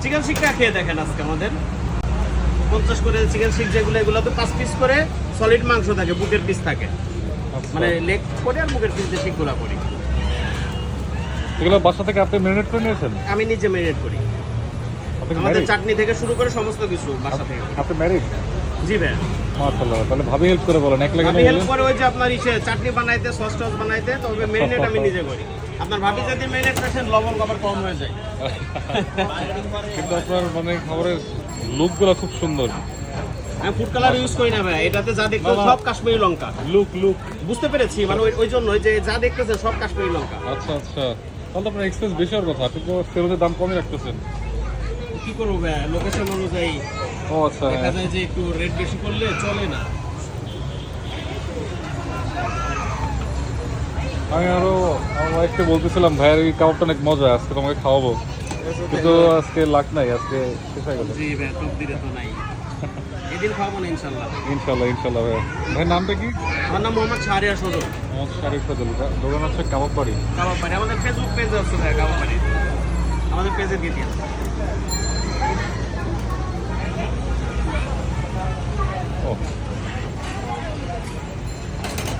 Chicken শিকটা খেয়ে দেখেন আজকে আমাদের 50 করে চিকেন শিক যেগুলো, এগুলোতে 5 পিস করে সলিড মাংস থাকে, বুকের পিস থাকে, মানে লেগ করে আর বুকের পিস দিয়ে শিকগুলো করি। এগুলো বাসা থেকে আপনি ম্যারিনেট করে নিয়েছেন? আমি নিজে ম্যারিনেট করি। আপনি আমাদের married? চাটনি থেকে শুরু করে সমস্ত কিছু বাসা থেকে। আপনি ম্যারিড? জি ভাই, মাশাআল্লাহ। তাহলে ভাবি হেল্প করে বলেন, একলা কেন আমি হেল্প বলেন? করে ওই যে আপনার ইসে চাটনি বানাইতে, সস টস বানাইতে, তবে ম্যারিনেট আমি নিজে করি। আপনার ভাবি যদি ম্যারিনেট করেন লবণ আবার কম হয়ে যায়। কিন্তু আপনার মানে খাবারের লুকগুলো খুব সুন্দর। আমি ফুড কালার ইউজ করি না ভাই, এটাতে যা দেখতে বাবা। সব কাশ্মীরি লঙ্কা। লুক। বুঝতে পেরেছি, মানে ওই জন্যই যে যা দেখতেছে সব কাশ্মীরি লঙ্কা। আচ্ছা। তাহলে তো আপনার এক্সপেন্স বেশি হওয়ার কথা, আপনি তো সেরোদের দাম কমই রাখতেছেন। কি করবো ভাই, লোকেশন অনুযায়ী ও আচ্ছা, দেখা হ্যাঁ। যায় যে একটু রেট বেশি করলে চলে না। আমি আরো আমার ওয়াইফকে বলতেছিলাম ভাইয়ের এই কাবাবটা অনেক মজা, আজকে তোমাকে খাওয়াবো, কিন্তু আজকে লাক নাই, আজকে শেষ হয়ে গেল। জি ভাই, টপ দিলে তো নাই। এদিন খাবো না ইনশাল্লাহ। ইনশাল্লাহ ভাই। ভাইয়ের নামটা কি? আমার নাম মোহাম্মদ শাহরিয়ার সদর। আমার শারিফ ফজল। দোকান হচ্ছে কাবাব বাড়ি। কাবাব বাড়ি, আমাদের ফেসবুক পেজ আছে ভাই, কাবাব বাড়ি আমাদের পেজের গেটি আছে।